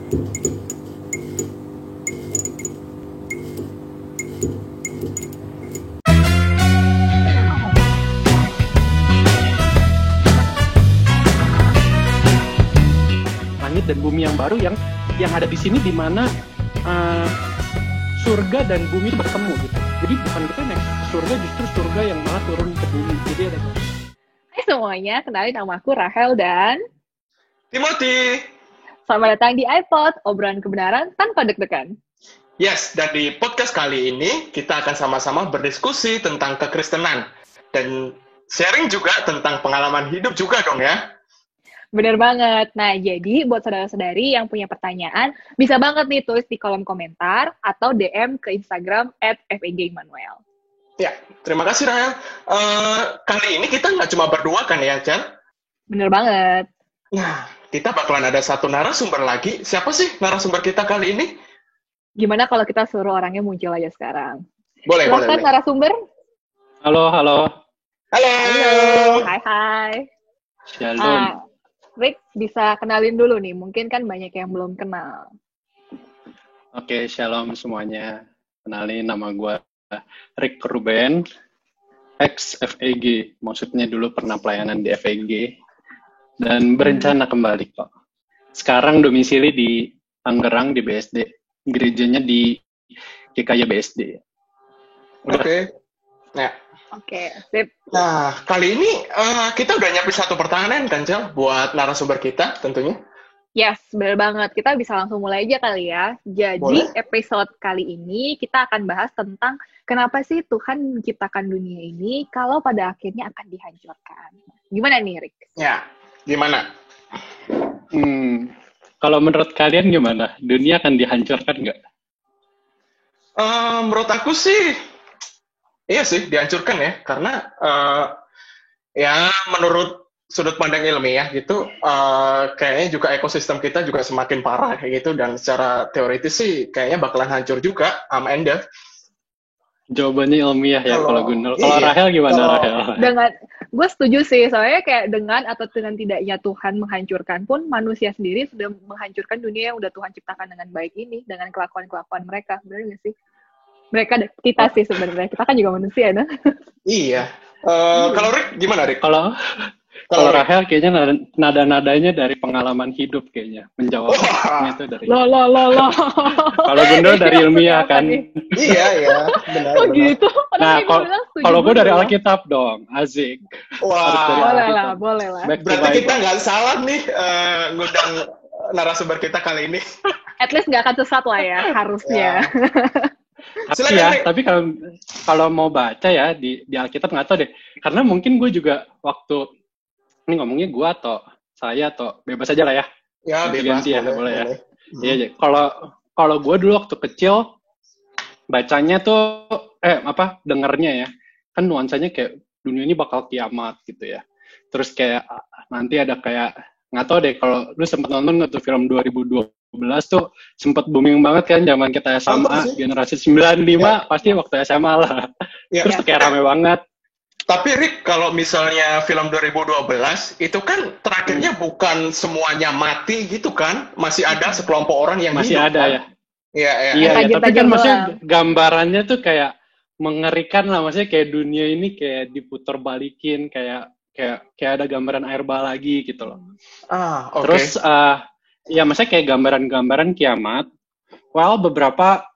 Langit dan bumi yang baru yang ada di sini, di mana surga dan bumi itu bertemu gitu. Jadi bukan kita naik ke surga, justru surga yang malah turun ke bumi. Jadi ada. Hai semuanya, kenalin nama aku Rahel dan Timothy. selamat datang di iPod, obrolan kebenaran tanpa deg-degan. Yes, dan di podcast kali ini kita akan sama-sama berdiskusi tentang kekristenan dan sharing juga tentang pengalaman hidup juga dong ya. Bener banget. Nah, jadi buat saudara-saudari yang punya pertanyaan, bisa banget nih tulis di kolom komentar atau DM ke Instagram @fegimmanuel. Ya, terima kasih Rahel. Kali ini kita nggak cuma berdua kan ya, Chan? Bener banget. Nah, kita bakalan ada satu narasumber lagi. Siapa sih narasumber kita kali ini? Gimana kalau kita suruh orangnya muncul aja sekarang? Boleh. Silakan narasumber. Halo. Halo. Hai. Shalom. Rick, bisa kenalin dulu nih. Mungkin kan banyak yang belum kenal. Oke, shalom semuanya. Kenalin, nama gue Rick Ruben, ex-FEG. Maksudnya dulu pernah pelayanan di FEG. Dan berencana kembali kok. Sekarang domisili di Tangerang, di BSD. Gerejanya di GKY BSD. Oke. Nah. Oke, sip. Nah, kali ini kita udah nyiapin satu pertanyaan kan, Cel, buat narasumber kita tentunya. Yes, bener banget. Kita bisa langsung mulai aja kali ya. Jadi, Boleh. episode kali ini kita akan bahas tentang kenapa sih Tuhan menciptakan dunia ini kalau pada akhirnya akan dihancurkan. Gimana nih, Rick? Ya, gimana? Kalau menurut kalian gimana? Dunia akan dihancurkan nggak? Menurut aku sih, iya sih, dihancurkan ya. Karena, ya menurut sudut pandang ilmiah gitu, kayaknya juga ekosistem kita juga semakin parah kayak gitu. Dan secara teoritis sih, kayaknya bakalan hancur juga, Enda. Jawabannya ilmiah ya kalau Gundul. Kalau Iya. Rahel gimana, Rahel? Gue setuju sih, soalnya kayak dengan atau dengan tidaknya Tuhan menghancurkan pun, manusia sendiri sudah menghancurkan dunia yang udah Tuhan ciptakan dengan baik ini, dengan kelakuan-kelakuan mereka. Bener nggak sih? Kita sih sebenarnya, kita kan juga manusia, nah. Iya. Kalau Rick, gimana Rick? Kalau Rahel kayaknya nada-nadanya dari pengalaman hidup kayaknya menjawabnya itu dari. Loh. Kalau Gundul dari ilmiah kan. Iya, benar. Kok gitu? Nah, kalau gue dari Alkitab dong, asik. Wah, boleh lah. berarti kita nggak salah nih ngundang narasumber kita kali ini. At least nggak akan sesat lah ya, harusnya. Tapi kalau mau baca ya di Alkitab nggak tahu deh, karena mungkin gue juga waktu ini ngomongnya gue atau saya atau bebas aja lah ya. Ya, bebas. Boleh ya. Iya. Kalau gue dulu waktu kecil bacanya tuh dengernya ya, kan nuansanya kayak dunia ini bakal kiamat gitu ya. Terus kayak nanti ada kayak nggak tahu deh, kalau lu sempat nonton nggak tuh film 2012 tuh sempat booming banget kan zaman kita SMA, generasi 95 pasti waktu SMA lah. Ya. Terus kayak rame banget. Tapi Rick, kalau misalnya film 2012 itu kan terakhirnya bukan semuanya mati gitu kan, masih ada sekelompok orang yang masih hidup, ada kan? Ya. Iya. Tapi kan maksudnya gambarannya tuh kayak mengerikan lah, maksudnya kayak dunia ini kayak diputar balikin, kayak ada gambaran air bah lagi gitu loh. Okay. Terus ya maksudnya kayak gambaran-gambaran kiamat. Well, beberapa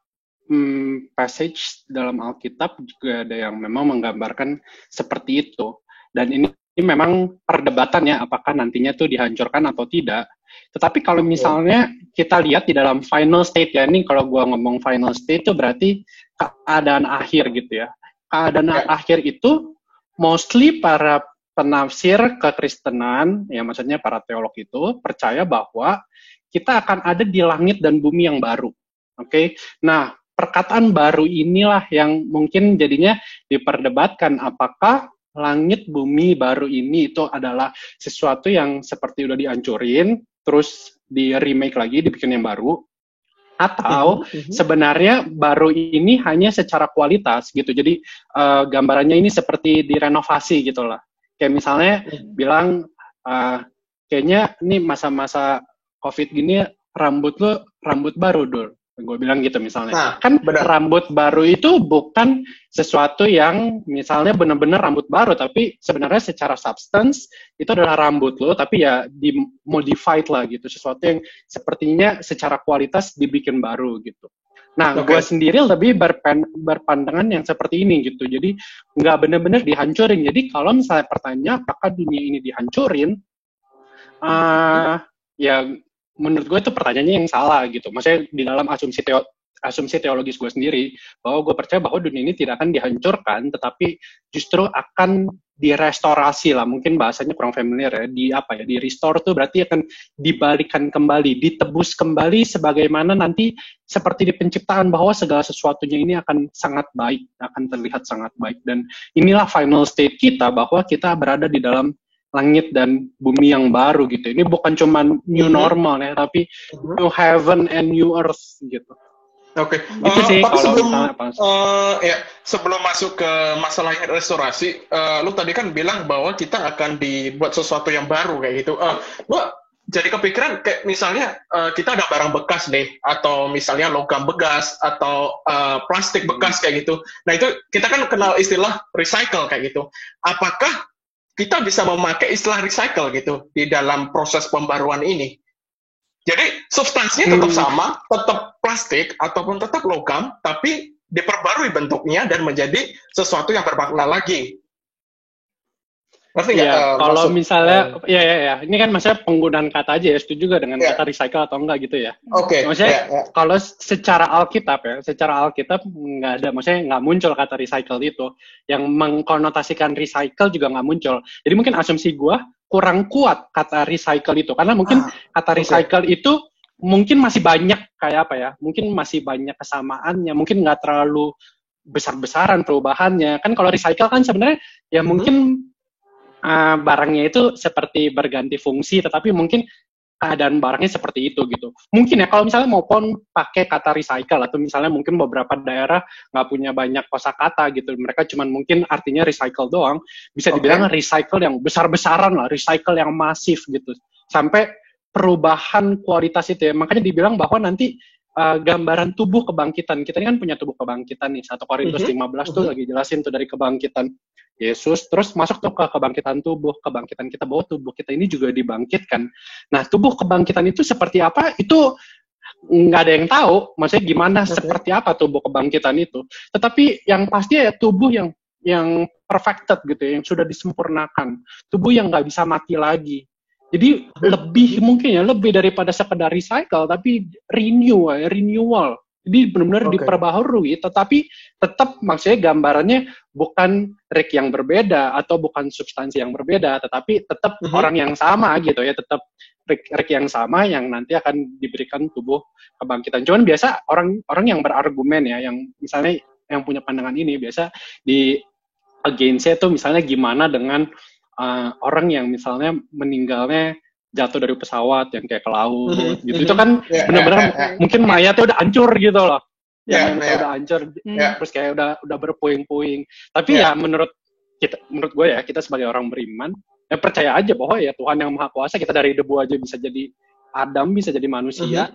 passage dalam Alkitab juga ada yang memang menggambarkan seperti itu. Dan ini memang perdebatan ya, apakah nantinya tuh dihancurkan atau tidak. Tetapi kalau misalnya kita lihat di dalam final state ya, ini kalau gua ngomong final state itu berarti keadaan akhir gitu ya. Keadaan akhir itu mostly para penafsir kekristenan, ya maksudnya para teolog itu percaya bahwa kita akan ada di langit dan bumi yang baru. Oke. Nah, perkataan baru inilah yang mungkin jadinya diperdebatkan, apakah langit bumi baru ini itu adalah sesuatu yang seperti udah dihancurin terus di remake lagi, dibikin yang baru, atau sebenarnya baru ini hanya secara kualitas gitu. Jadi gambarannya ini seperti direnovasi gitu lah. Kayak misalnya bilang kayaknya ini masa-masa COVID gini rambut lu rambut baru, Dul. Gue bilang gitu misalnya. Nah, Kan benar. rambut baru itu bukan sesuatu yang misalnya benar-benar rambut baru, tapi sebenarnya secara substance itu adalah rambut lo, tapi ya dimodified lah gitu. Sesuatu yang sepertinya secara kualitas dibikin baru gitu. Nah, Oke. gue sendiri lebih berpandangan yang seperti ini gitu. Jadi nggak benar-benar dihancurin. Jadi kalau misalnya pertanyaan apakah dunia ini dihancurin, ya menurut gue itu pertanyaannya yang salah gitu. Maksudnya di dalam asumsi teologis gue sendiri, bahwa gue percaya bahwa dunia ini tidak akan dihancurkan, tetapi justru akan direstorasi lah. Mungkin bahasanya kurang familiar ya. Di restore tuh berarti akan dibalikan kembali, ditebus kembali sebagaimana nanti seperti di penciptaan, bahwa segala sesuatunya ini akan sangat baik, akan terlihat sangat baik. Dan inilah final state kita, bahwa kita berada di dalam langit dan bumi yang baru gitu. Ini bukan cuma new normal ya, tapi new heaven and new earth gitu. Oke. Itu sih Tapi kalau sebelum misalnya masuk ke masalah restorasi, lu tadi kan bilang bahwa kita akan dibuat sesuatu yang baru kayak gitu. Gua jadi kepikiran kayak misalnya kita ada barang bekas deh, atau misalnya logam bekas atau plastik bekas kayak gitu. Nah itu kita kan kenal istilah recycle kayak gitu. Apakah kita bisa memakai istilah recycle gitu di dalam proses pembaruan ini? Jadi substansinya tetap sama, tetap plastik ataupun tetap logam, tapi diperbarui bentuknya dan menjadi sesuatu yang bermakna lagi. Ngerti nggak? ya, kalau misalnya, ya, ini kan maksudnya penggunaan kata aja ya, setuju juga dengan kata recycle atau enggak gitu ya. Oke. Maksudnya kalau secara Alkitab nggak ada, maksudnya nggak muncul kata recycle itu. Yang mengkonotasikan recycle juga nggak muncul. Jadi mungkin asumsi gue kurang kuat kata recycle itu, karena mungkin kata recycle itu mungkin masih banyak kayak apa ya, mungkin masih banyak kesamaannya, mungkin nggak terlalu besar-besaran perubahannya. Kan kalau recycle kan sebenarnya ya mungkin barangnya itu seperti berganti fungsi, tetapi mungkin keadaan barangnya seperti itu gitu. Mungkin ya kalau misalnya mau pakai kata recycle, atau misalnya mungkin beberapa daerah nggak punya banyak kosakata gitu, mereka cuman mungkin artinya recycle doang, bisa dibilang recycle yang besar-besaran lah, recycle yang masif gitu, sampai perubahan kualitas itu ya. Makanya dibilang bahwa nanti gambaran tubuh kebangkitan, kita ini kan punya tubuh kebangkitan nih, 1 Korintus 15 tuh lagi jelasin tuh dari kebangkitan Yesus, terus masuk tuh ke kebangkitan kita, bahwa tubuh kita ini juga dibangkitkan. Nah, tubuh kebangkitan itu seperti apa? Itu nggak ada yang tahu, maksudnya gimana, seperti apa tubuh kebangkitan itu. Tetapi yang pasti ya tubuh yang perfected gitu, yang sudah disempurnakan, tubuh yang nggak bisa mati lagi. Jadi lebih daripada sekedar recycle, tapi renewal. Jadi benar-benar diperbaharui, tetapi tetap maksudnya gambarannya bukan Rick yang berbeda atau bukan substansi yang berbeda, tetapi tetap orang yang sama gitu ya, tetap Rick yang sama yang nanti akan diberikan tubuh kebangkitan. Cuman biasa orang yang berargumen ya, yang misalnya yang punya pandangan ini biasa di against-nya tuh misalnya gimana dengan orang yang misalnya meninggalnya jatuh dari pesawat yang kayak ke laut gitu. Itu kan benar-benar mungkin mayatnya udah hancur gitu loh. Udah hancur, terus kayak udah berpuing-puing. Tapi ya menurut gue ya, kita sebagai orang beriman, ya percaya aja bahwa ya Tuhan yang Maha Kuasa, kita dari debu aja bisa jadi Adam, bisa jadi manusia.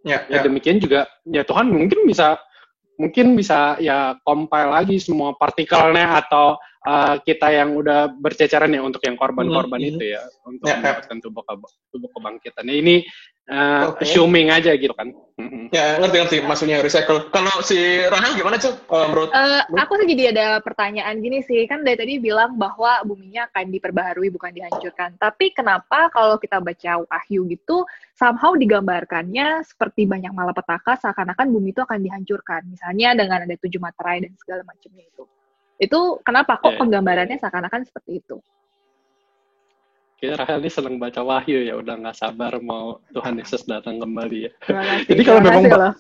Ya demikian juga ya Tuhan mungkin bisa ya compile lagi semua partikelnya, atau kita yang udah berceceran ya untuk yang korban-korban itu ya, untuk mendapatkan tubuh kebangkitan. Ini assuming aja gitu kan. Ya, ngerti maksudnya recycle. Kalau si Rahel gimana, Cuk? Menurut aku sih jadi ada pertanyaan gini sih, kan dari tadi bilang bahwa buminya akan diperbaharui bukan dihancurkan. Tapi kenapa kalau kita baca Wahyu gitu, somehow digambarkannya seperti banyak malapetaka, seakan-akan bumi itu akan dihancurkan. Misalnya dengan ada 7 materai dan segala macamnya itu. Itu kenapa kok penggambarannya seakan-akan seperti itu? Kayaknya Rahel ini seneng baca Wahyu ya, udah nggak sabar mau Tuhan Yesus datang kembali ya. Kasih, jadi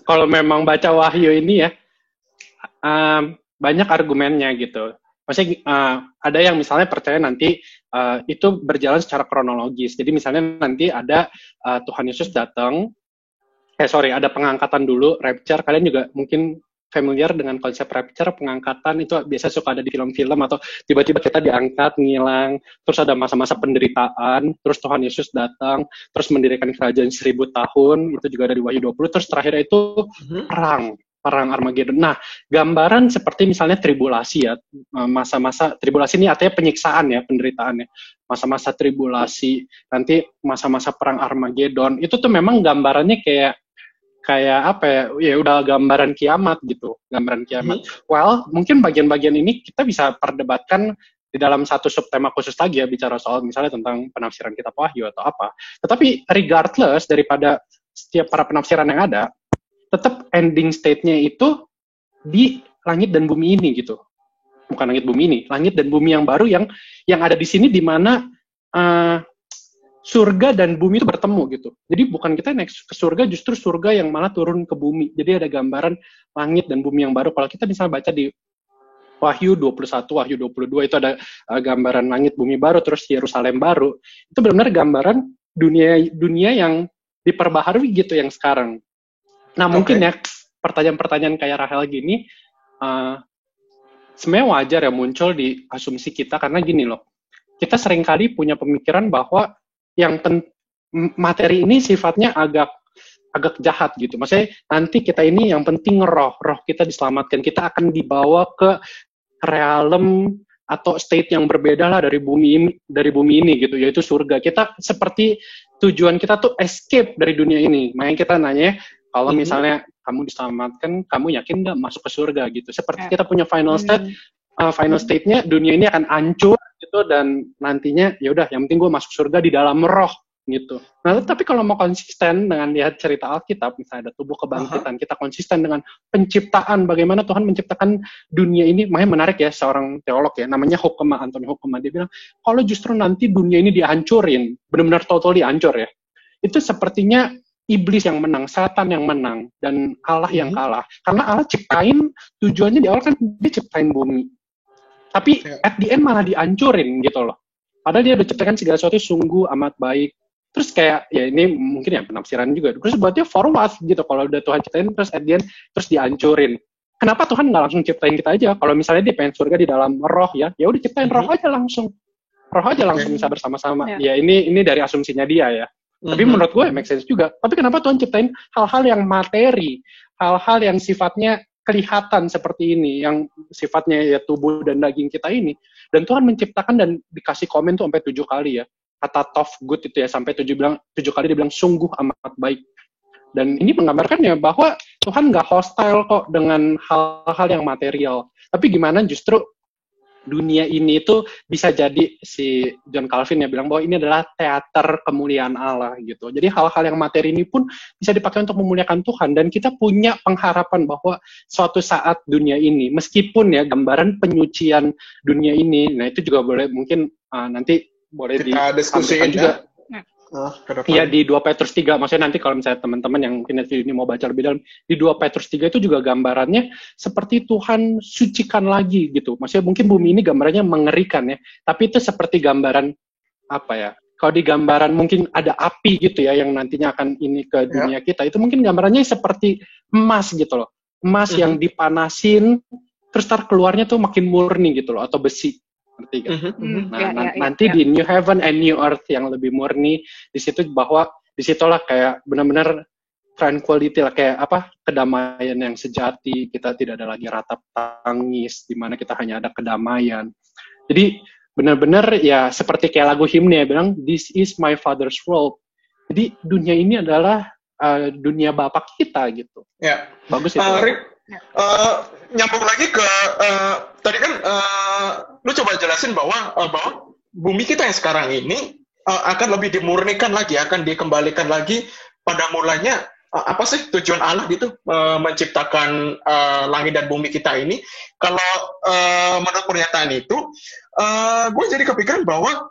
kalau memang baca Wahyu ini ya, banyak argumennya gitu. Maksudnya ada yang misalnya percaya nanti itu berjalan secara kronologis. Jadi misalnya nanti ada Tuhan Yesus datang, ada pengangkatan dulu, rapture. Kalian juga mungkin familiar dengan konsep rapture, pengangkatan, itu biasa suka ada di film-film, atau tiba-tiba kita diangkat, ngilang, terus ada masa-masa penderitaan, terus Tuhan Yesus datang, terus mendirikan kerajaan 1000 tahun, itu juga ada di Wahyu 20, terus terakhir itu perang Armageddon. Nah, gambaran seperti misalnya tribulasi ya, masa-masa tribulasi ini artinya penyiksaan ya, penderitaan ya, masa-masa tribulasi, nanti masa-masa perang Armageddon, itu tuh memang gambarannya kayak apa ya, ya udah gambaran kiamat gitu, gambaran kiamat. Well, mungkin bagian-bagian ini kita bisa perdebatkan di dalam satu subtema khusus lagi ya, bicara soal misalnya tentang penafsiran kitab Wahyu atau apa. Tetapi regardless daripada setiap para penafsiran yang ada, tetap ending state-nya itu di langit dan bumi ini gitu. Bukan langit bumi ini, langit dan bumi yang baru yang ada di sini, di mana surga dan bumi itu bertemu gitu. Jadi bukan kita naik ke surga, justru surga yang malah turun ke bumi. Jadi ada gambaran langit dan bumi yang baru. Kalau kita misalnya baca di Wahyu 21, Wahyu 22, itu ada gambaran langit bumi baru, terus Yerusalem baru. Itu benar-benar gambaran dunia yang diperbaharui gitu yang sekarang. Nah, mungkin ya pertanyaan-pertanyaan kayak Rahel gini sebenarnya wajar ya muncul di asumsi kita, karena gini loh. Kita seringkali punya pemikiran bahwa yang materi ini sifatnya agak jahat gitu. Maksudnya nanti kita ini yang penting roh kita diselamatkan. Kita akan dibawa ke realm atau state yang berbeda lah dari bumi ini gitu, yaitu surga. Kita seperti tujuan kita tuh escape dari dunia ini. Makanya kita nanya, kalau misalnya kamu diselamatkan, kamu yakin nggak masuk ke surga gitu. Seperti kita punya final state-nya dunia ini akan hancur gitu, dan nantinya ya udah yang penting gue masuk surga di dalam roh gitu. Nah, tapi kalau mau konsisten dengan lihat cerita Alkitab, misalnya ada tubuh kebangkitan, kita konsisten dengan penciptaan, bagaimana Tuhan menciptakan dunia ini. Makanya menarik ya, seorang teolog ya, namanya Anthony Hoekema, dia bilang kalau justru nanti dunia ini dihancurin, benar-benar totally hancur ya, itu sepertinya iblis yang menang, setan yang menang, dan Allah yang kalah. Karena Allah ciptain, tujuannya di awal kan dia ciptain bumi. Tapi at the end malah dihancurin gitu loh. Padahal dia udah ciptakan segala sesuatu sungguh amat baik. Terus kayak, ya ini mungkin ya penafsiran juga. Terus buatnya for what gitu, kalau udah Tuhan ciptain, terus at the end, terus dihancurin. Kenapa Tuhan nggak langsung ciptain kita aja? Kalau misalnya dia pengen surga di dalam roh ya udah ciptain roh aja langsung. Roh aja langsung bisa bersama-sama. Ya ini dari asumsinya dia ya. Tapi menurut gue make sense juga. Tapi kenapa Tuhan ciptain hal-hal yang materi, hal-hal yang sifatnya kelihatan seperti ini, yang sifatnya ya tubuh dan daging kita ini. Dan Tuhan menciptakan dan dikasih komen tuh sampai 7 kali ya. Kata tough good itu ya, sampai 7 kali dia bilang sungguh amat baik. Dan ini menggambarkan ya bahwa Tuhan nggak hostile kok dengan hal-hal yang material. Tapi gimana justru dunia ini itu bisa jadi, si John Calvin ya bilang bahwa ini adalah teater kemuliaan Allah gitu. Jadi hal-hal yang materi ini pun bisa dipakai untuk memuliakan Tuhan, dan kita punya pengharapan bahwa suatu saat dunia ini, meskipun ya gambaran penyucian dunia ini, nah itu juga boleh mungkin nanti boleh kita diskusikan juga. Iya, di 2 Petrus 3, maksudnya nanti kalau misalnya teman-teman yang mungkin ini mau baca lebih dalam, di 2 Petrus 3 itu juga gambarannya seperti Tuhan sucikan lagi gitu. Maksudnya mungkin bumi ini gambarannya mengerikan ya, tapi itu seperti gambaran apa ya, kalau di gambaran mungkin ada api gitu ya, yang nantinya akan ini ke dunia kita, itu mungkin gambarannya seperti emas gitu loh. Emas yang dipanasin, terus keluarnya tuh makin murni gitu loh, atau besi. Ngerti kan? Nanti di New Heaven and New Earth yang lebih murni, di situ bahwa disitulah kayak benar-benar tranquility lah, kayak apa, kedamaian yang sejati. Kita tidak ada lagi ratap tangis, di mana kita hanya ada kedamaian. Jadi benar-benar ya seperti kayak lagu himne ya bilang, this is my father's world. Jadi dunia ini adalah dunia bapak kita gitu. Ya. Bagus itu. Nyambung lagi ke tadi kan lu coba jelasin bahwa bumi kita yang sekarang ini akan lebih dimurnikan lagi, akan dikembalikan lagi pada mulanya. Apa sih tujuan Allah gitu menciptakan langit dan bumi kita ini? Kalau menurut pernyataan itu, gue jadi kepikiran bahwa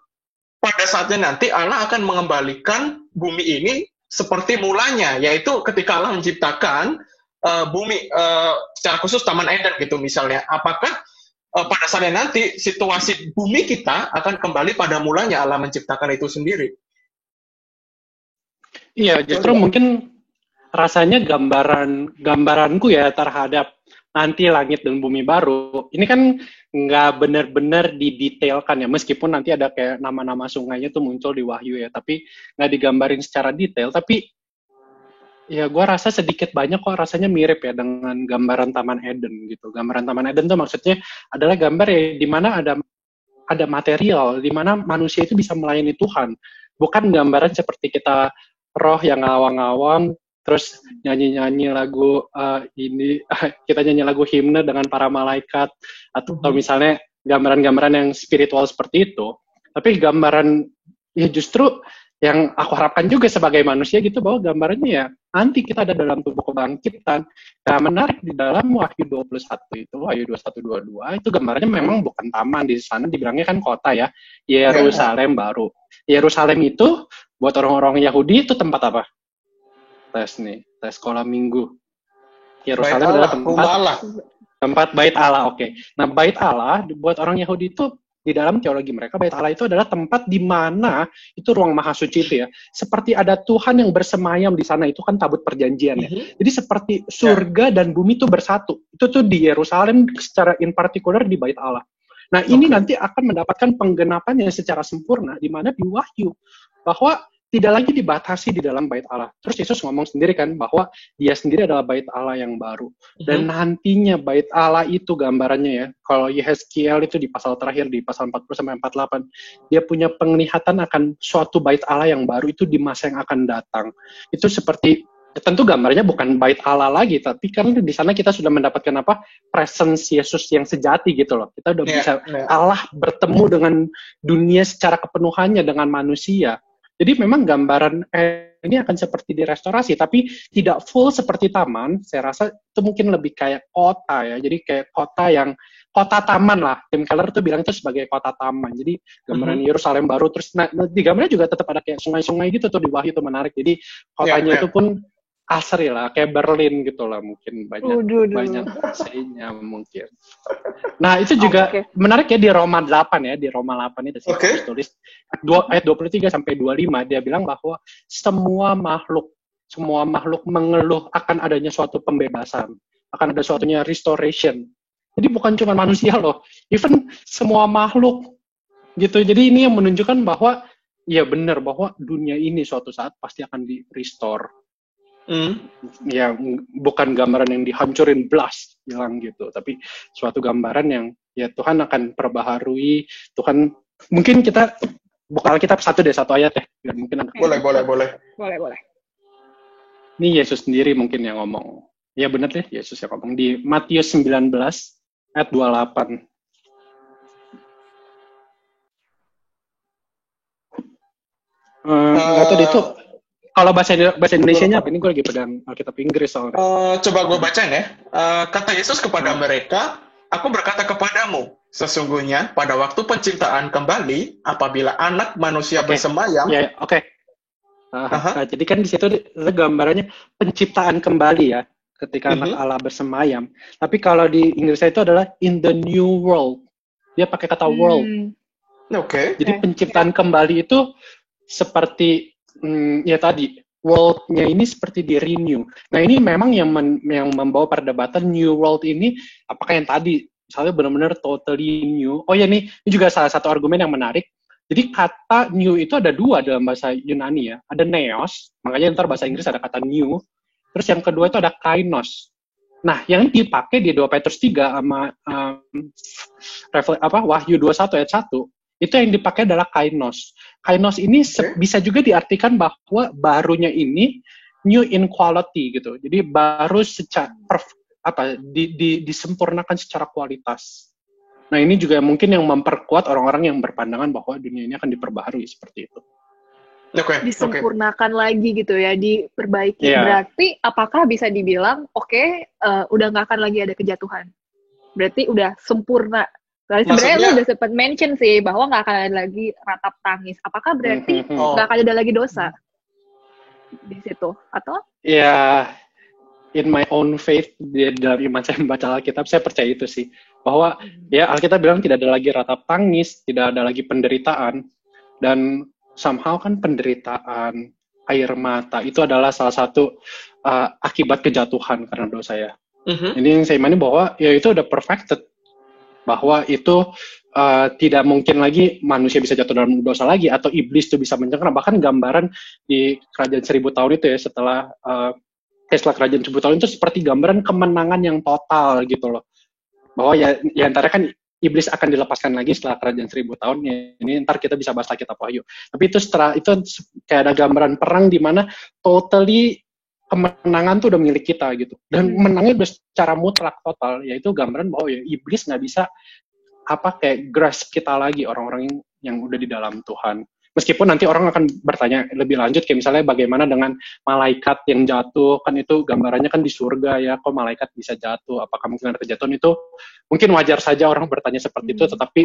pada saatnya nanti Allah akan mengembalikan bumi ini seperti mulanya, yaitu ketika Allah menciptakan bumi, secara khusus Taman Eden gitu misalnya. Apakah pada saatnya nanti situasi bumi kita akan kembali pada mulanya Allah menciptakan itu sendiri? Iya, justru mungkin rasanya gambaranku ya terhadap nanti langit dan bumi baru, ini kan nggak benar-benar didetailkan ya, meskipun nanti ada kayak nama-nama sungainya tuh muncul di Wahyu ya, tapi nggak digambarin secara detail, tapi ya gue rasa sedikit banyak kok rasanya mirip ya dengan gambaran Taman Eden gitu. Gambaran Taman Eden tuh maksudnya adalah gambar ya di mana ada material, di mana manusia itu bisa melayani Tuhan. Bukan gambaran seperti kita roh yang ngawang-ngawang, terus nyanyi-nyanyi lagu ini, kita nyanyi lagu himne dengan para malaikat, atau misalnya gambaran-gambaran yang spiritual seperti itu. Tapi gambaran, ya justru yang aku harapkan juga sebagai manusia gitu, bahwa gambarannya ya nanti kita ada dalam tubuh kebangkitan. Nah, menarik di dalam Wahyu 21 itu, Wahyu 21-22, itu gambarnya memang bukan taman. Di sana dibilangnya kan kota ya, Yerusalem baru. Yerusalem itu, buat orang-orang Yahudi itu tempat apa? Tes sekolah minggu. Yerusalem adalah tempat bait Allah, oke. Nah, bait Allah, buat orang Yahudi itu, di dalam teologi mereka, bait Allah itu adalah tempat di mana itu ruang maha suci itu ya. Seperti ada Tuhan yang bersemayam di sana, itu kan tabut perjanjian ya. Jadi seperti surga dan bumi itu bersatu. Itu tuh di Yerusalem secara in particular di bait Allah. Nah, ini nanti akan mendapatkan penggenapannya secara sempurna di mana di Wahyu, bahwa tidak lagi dibatasi di dalam bait Allah. Terus Yesus ngomong sendiri kan bahwa dia sendiri adalah bait Allah yang baru. Dan nantinya bait Allah itu gambarannya ya, kalau Yehezkiel itu di pasal terakhir, di pasal 40-48, dia punya penglihatan akan suatu bait Allah yang baru itu di masa yang akan datang. Itu seperti, tentu gambarnya bukan bait Allah lagi, tapi kan di sana kita sudah mendapatkan apa? Presence Yesus yang sejati gitu loh. Kita udah bisa Allah bertemu dengan dunia secara kepenuhannya dengan manusia. Jadi memang gambaran ini akan seperti direstorasi, tapi tidak full seperti taman. Saya rasa itu mungkin lebih kayak kota ya. Jadi kayak kota taman lah. Tim Keller tuh bilang itu sebagai kota taman. Jadi gambaran Yerusalem baru, terus di gambarnya juga tetap ada kayak sungai-sungai gitu tuh di Wahyu, itu menarik. Jadi kotanya itu pun asri lah, kayak Berlin gitu lah, mungkin banyak AC-nya mungkin. Nah, itu juga menarik ya di Roma 8 ya, di Roma 8 itu tulis ayat 23 sampai 25, dia bilang bahwa semua makhluk mengeluh akan adanya suatu pembebasan, akan ada suatunya restoration. Jadi bukan cuma manusia loh, even semua makhluk gitu. Jadi ini yang menunjukkan bahwa ya benar bahwa dunia ini suatu saat pasti akan di-restore. Ya bukan gambaran yang dihancurin blast hilang gitu, tapi suatu gambaran yang ya Tuhan akan perbaharui. Tuhan, mungkin kita buka Alkitab satu ayat ya, biar mungkin boleh. Ini Yesus sendiri mungkin yang ngomong. Ya benar deh, Yesus yang ngomong di Matius 19 ayat 28. Nggak tahu itu. Kalau bahasa Indonesianya apa? Ini gue lagi pegang Alkitab Inggris soalnya. Coba gue bacain ya. Kata Yesus kepada mereka, aku berkata kepadamu, sesungguhnya pada waktu penciptaan kembali, apabila anak manusia bersemayam. Jadi kan di situ gambarannya penciptaan kembali ya, ketika anak Allah bersemayam. Tapi kalau di Inggris itu adalah in the new world. Dia pakai kata world. Jadi penciptaan kembali itu seperti ya tadi, world-nya ini seperti di-renew. Nah, ini memang yang membawa perdebatan new world ini, apakah yang tadi, misalnya benar-benar totally new. Oh ya, ini juga salah satu argumen yang menarik. Jadi kata new itu ada dua dalam bahasa Yunani ya. Ada neos, makanya ntar bahasa Inggris ada kata new. Terus yang kedua itu ada kainos. Nah, yang dipakai di 2 Petrus 3 sama Wahyu 21 ayat 1, itu yang dipakai adalah kainos. Kainos ini bisa juga diartikan bahwa barunya ini new in quality gitu. Jadi baru secara disempurnakan secara kualitas. Nah, ini juga mungkin yang memperkuat orang-orang yang berpandangan bahwa dunia ini akan diperbaharui seperti itu. Disempurnakan lagi gitu ya, diperbaiki. Berarti apakah bisa dibilang udah nggak akan lagi ada kejatuhan? Berarti udah sempurna. Sebenarnya lu udah sempat mention sih bahwa nggak akan ada lagi ratap tangis. Apakah berarti nggak akan ada lagi dosa di situ? Atau? Ya, in my own faith, dalam iman saya membaca Alkitab, saya percaya itu sih. Bahwa ya Alkitab bilang tidak ada lagi ratap tangis, tidak ada lagi penderitaan. Dan somehow kan penderitaan, air mata, itu adalah salah satu akibat kejatuhan karena dosa ya. Ini yang saya imani bahwa ya itu udah perfected, bahwa itu tidak mungkin lagi manusia bisa jatuh dalam dosa lagi atau iblis itu bisa mencengkeram. Bahkan gambaran di kerajaan 1000 tahun itu ya, setelah kerajaan 1000 tahun itu seperti gambaran kemenangan yang total gitu loh. Bahwa ya antara kan iblis akan dilepaskan lagi setelah kerajaan 1000 tahun. Ya, ini ntar kita bisa bahas kitab Wahyu. Tapi itu setelah itu kayak ada gambaran perang di mana totally kemenangan tuh udah milik kita gitu. Dan menangnya udah secara mutlak total. Yaitu gambaran bahwa ya iblis nggak bisa kayak grasp kita lagi, orang-orang yang udah di dalam Tuhan. Meskipun nanti orang akan bertanya lebih lanjut, kayak misalnya bagaimana dengan malaikat yang jatuh, kan itu gambarannya kan di surga ya, kok malaikat bisa jatuh, apakah mungkin ada kejatuhan itu, mungkin wajar saja orang bertanya seperti itu, tetapi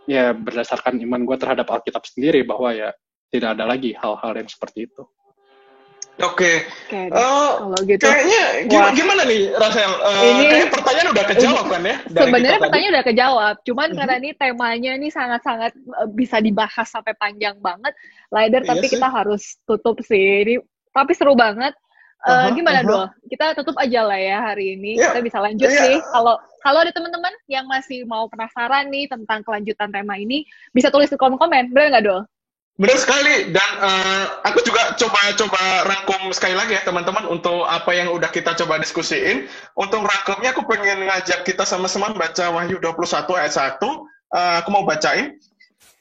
ya berdasarkan iman gue terhadap Alkitab sendiri, bahwa ya tidak ada lagi hal-hal yang seperti itu. Oke. Kalau gitu. Kayaknya gimana nih, Rachel? Kayaknya pertanyaan udah kejawab kan ya? Sebenarnya pertanyaan udah kejawab, cuman karena ini temanya ini sangat-sangat bisa dibahas sampai panjang banget, Laider, tapi kita harus tutup sih. Ini tapi seru banget. Gimana Dol? Kita tutup aja lah ya hari ini. Kita bisa lanjut sih. Kalau ada teman-teman yang masih mau penasaran nih tentang kelanjutan tema ini, bisa tulis di kolom komen. Bener nggak, Dol? Benar sekali, dan aku juga coba rangkum sekali lagi ya teman-teman untuk apa yang udah kita coba diskusiin. Untuk rangkumnya aku pengen ngajak kita sama-sama baca Wahyu 21 ayat 1. Aku mau bacain.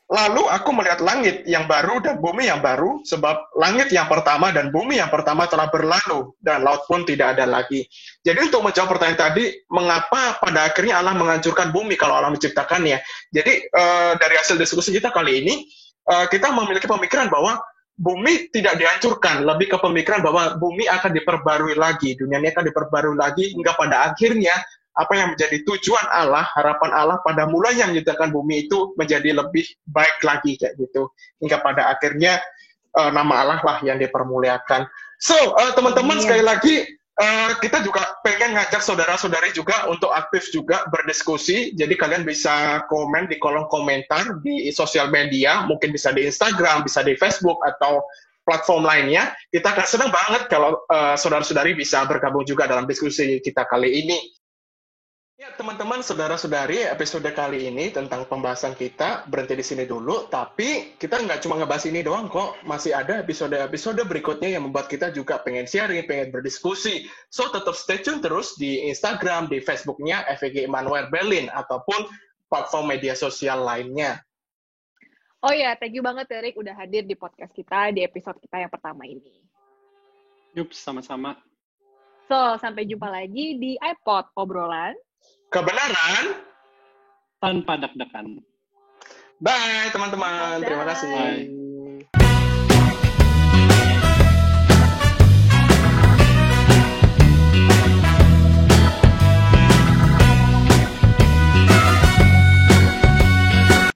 Lalu aku melihat langit yang baru dan bumi yang baru, sebab langit yang pertama dan bumi yang pertama telah berlalu, dan laut pun tidak ada lagi. Jadi untuk menjawab pertanyaan tadi, mengapa pada akhirnya Allah menghancurkan bumi kalau Allah menciptakannya? Jadi dari hasil diskusi kita kali ini, kita memiliki pemikiran bahwa bumi tidak dihancurkan, lebih ke pemikiran bahwa bumi akan diperbarui lagi, dunia ini akan diperbarui lagi, hingga pada akhirnya apa yang menjadi tujuan Allah, harapan Allah pada mulanya menciptakan bumi itu menjadi lebih baik lagi kayak gitu, hingga pada akhirnya nama Allah lah yang dipermuliakan. So teman-teman, sekali lagi kita juga pengen ngajak saudara-saudari juga untuk aktif juga berdiskusi. Jadi kalian bisa komen di kolom komentar di sosial media, mungkin bisa di Instagram, bisa di Facebook atau platform lainnya. Kita akan senang banget kalau saudara-saudari bisa bergabung juga dalam diskusi kita kali ini. Ya teman-teman, saudara-saudari, episode kali ini tentang pembahasan kita berhenti di sini dulu. Tapi kita nggak cuma ngebahas ini doang kok. Masih ada episode-episode berikutnya yang membuat kita juga pengen sharing, pengen berdiskusi. So tetap stay tune terus di Instagram, di Facebooknya FEG Immanuel Berlin, ataupun platform media sosial lainnya. Oh ya, thank you banget Erik udah hadir di podcast kita, di episode kita yang pertama ini. Yup, sama-sama. So, sampai jumpa lagi di iPod Obrolan Kebenaran tanpa deg-degan. Bye teman-teman, terima kasih. Bye.